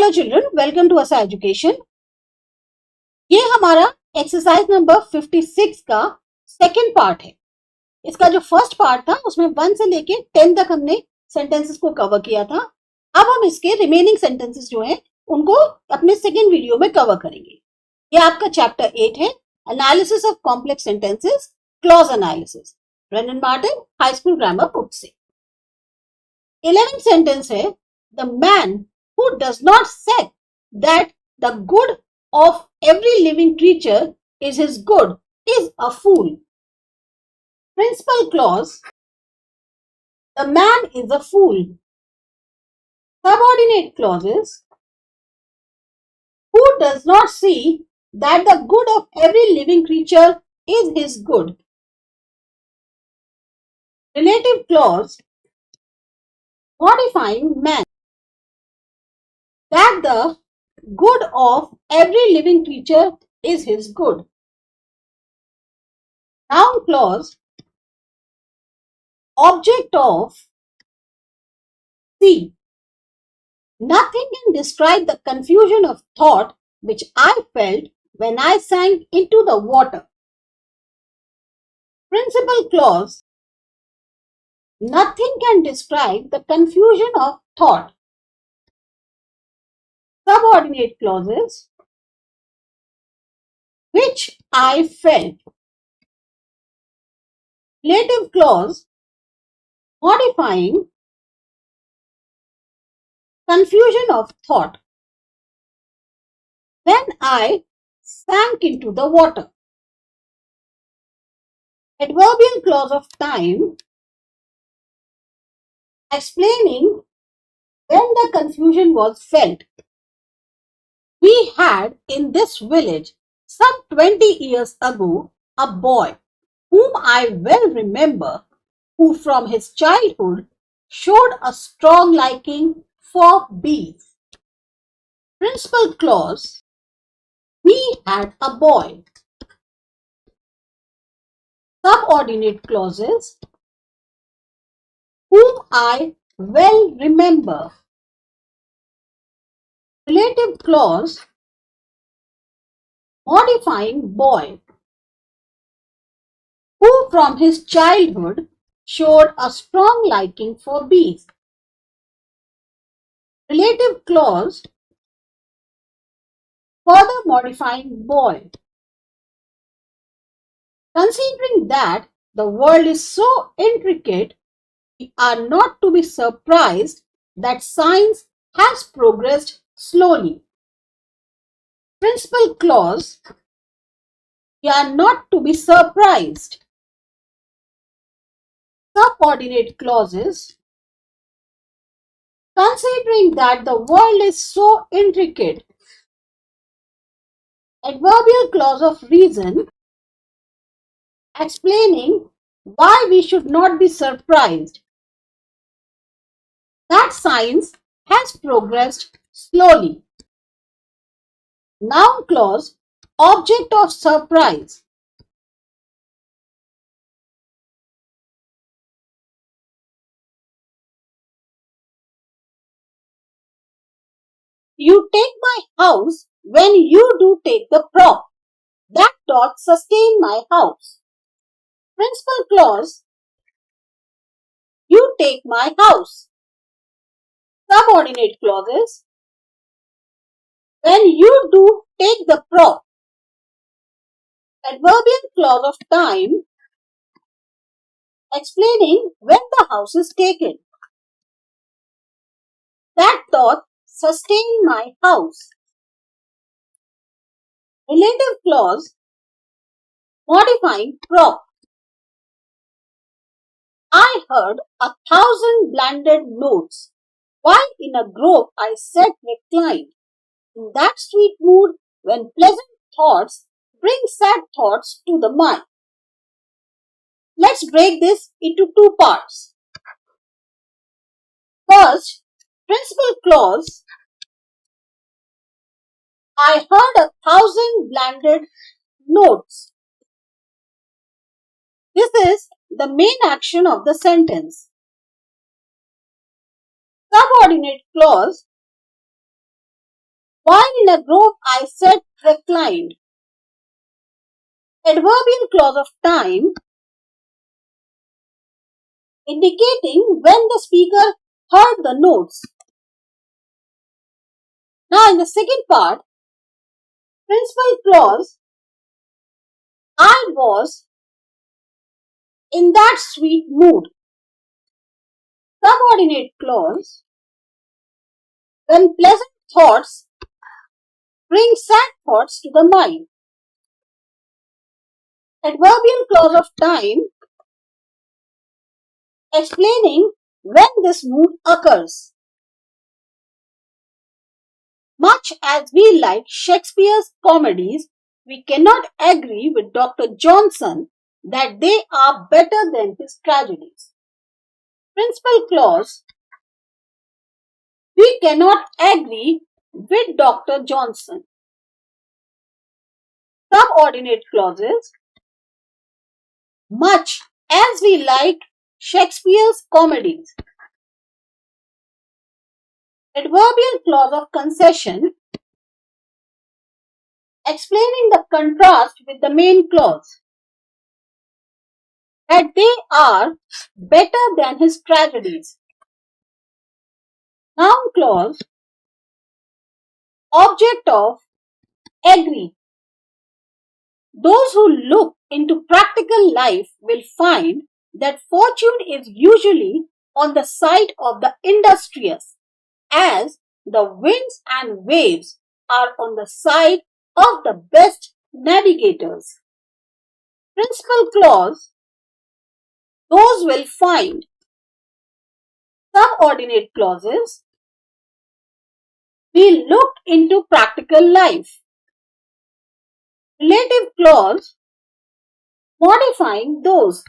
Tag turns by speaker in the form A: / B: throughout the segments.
A: Hello children, welcome to ASA education. ये हमारा exercise number 56 का सेकंड पार्ट है। इसका जो फर्स्ट पार्ट था उसमें 1 से लेके 10 तक हमने सेंटेंसेस को कवर किया था। अब हम इसके रिमेनिंग सेंटेंसेस जो हैं उनको अपने सेकंड वीडियो में कवर करेंगे। ये आपका चैप्टर 8 है, analysis of complex sentences, clause analysis, rain and Martin high school grammar book से। 11th सेंटेंस है, the man who does not say that the good of every living creature is his good is a fool. Principal clause, the man is a fool. Subordinate clauses, who does not see that the good of every living creature is his good. Relative clause, modifying man, that the good of every living creature is his good. Noun clause, object of see. Nothing can describe the confusion of thought which I felt when I sank into the water. Principal clause, nothing can describe the confusion of thought. Subordinate clauses, which I felt. Relative clause, modifying confusion of thought. When I sank into the water. Adverbial clause of time, explaining when the confusion was felt. We had in this village some 20 years ago a boy whom I well remember, who from his childhood showed a strong liking for bees. Principal clause, we had a boy. Subordinate clauses, whom I well remember. Relative clause, modifying boy, who from his childhood showed a strong liking for bees. Relative clause, further modifying boy. Considering that the world is so intricate, we are not to be surprised that science has progressed slowly. Principal clause, we are not to be surprised. Subordinate clauses, considering that the world is so intricate. Adverbial clause of reason, explaining why we should not be surprised that science has progressed slowly. Noun clause, object of surprise. You take my house when you do take the prop. That doth sustain my house. Principal clause, you take my house. Subordinate clauses, when you do take the prop. Adverbial clause of time, explaining when the house is taken. That doth sustain my house. Relative clause, modifying prop. I heard 1,000 blanded notes, while in a grove I sat reclined, in that sweet mood when pleasant thoughts bring sad thoughts to the mind. Let's break this into two parts. First, principal clause, I heard 1,000 blanded notes. This is the main action of the sentence. Subordinate clause, While in a grove I sat reclined. Adverbial clause of time indicating when the speaker heard the notes. Now in the second part, principal clause, I was in that sweet mood. Subordinate clause, when pleasant thoughts bring sad thoughts to the mind. Adverbial clause of time explaining when this mood occurs. Much as we like Shakespeare's comedies, we cannot agree with Dr. Johnson that they are better than his tragedies. Principal clause, we cannot agree with Dr. Johnson. Subordinate clauses, much as we like Shakespeare's comedies. Adverbial clause of concession, explaining the contrast with the main clause, that they are better than his tragedies. Noun clause, object of agree. Those who look into practical life will find that fortune is usually on the side of the industrious, as the winds and waves are on the side of the best navigators. Principal clause, those will find. Subordinate clauses, we looked into practical life. Relative clause, modifying those.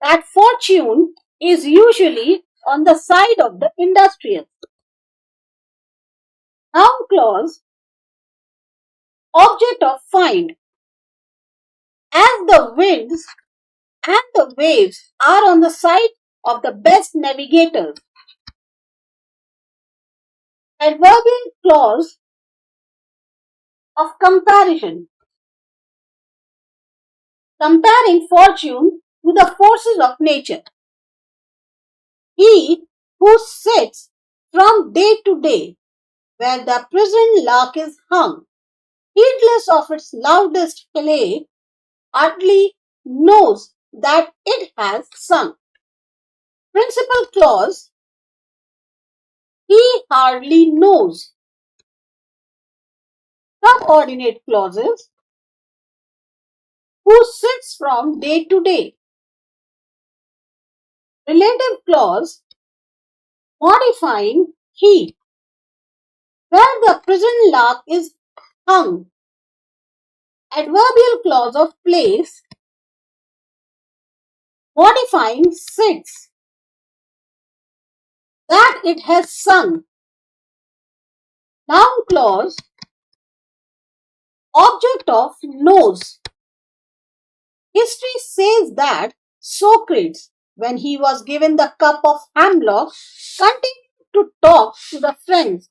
A: That fortune is usually on the side of the industrious. Noun clause, object of find. As the winds and the waves are on the side of the best navigators. Adverbial clause of comparison, comparing fortune to the forces of nature. He who sits from day to day where the prison lark is hung, heedless of its loudest play, hardly knows that it has sung. Principal clause, he hardly knows. Subordinate clauses, who sits from day to day. Relative clause, modifying he, where the prison lark is hung. Adverbial clause of place, modifying sits, that it has sung. Noun clause, object of knows. History says that Socrates, when he was given the cup of hemlock, continued to talk to the friends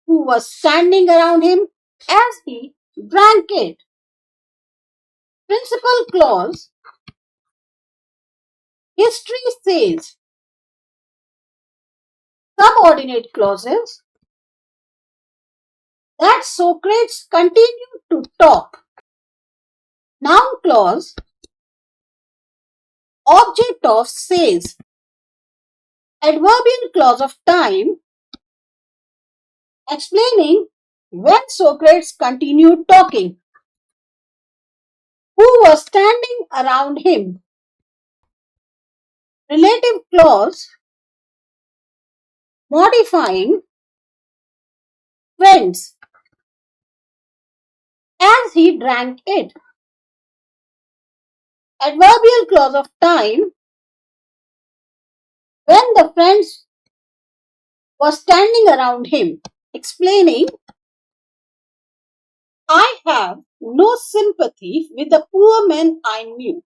A: who were standing around him as he drank it. Principal clause, history says. Subordinate clauses, that Socrates continued to talk. Noun clause, object of says. Adverbial clause of time, explaining when Socrates continued talking. Who was standing around him. Relative clause, modifying friends as he drank it. Adverbial clause of time, when the friends were standing around him, explaining, I have no sympathy with the poor men I knew,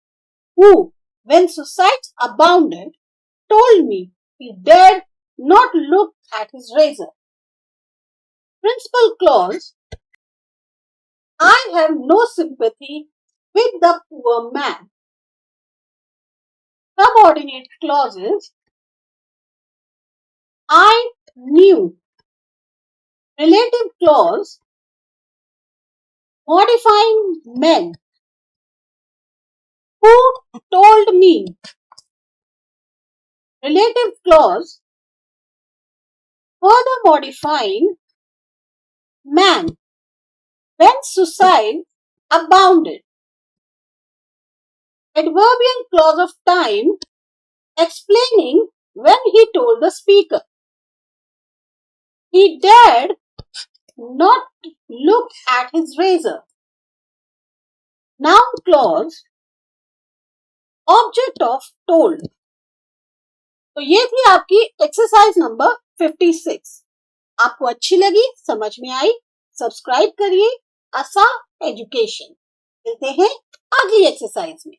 A: who, when suicides abounded, told me he dared not look at his razor. Principal clause, I have no sympathy with the poor man. Subordinate clauses, I knew. Relative clause, modifying men. Who told me? Relative clause, further modifying man. When suicide abounded. Adverbial clause of time, explaining when he told the speaker. He dared not look at his razor. Noun clause, object of told. तो ये थी आपकी exercise number 56। आपको अच्छी लगी, समझ में आई, subscribe करिए आसा एजुकेशन। मिलते हैं अगली एक्सरसाइज में।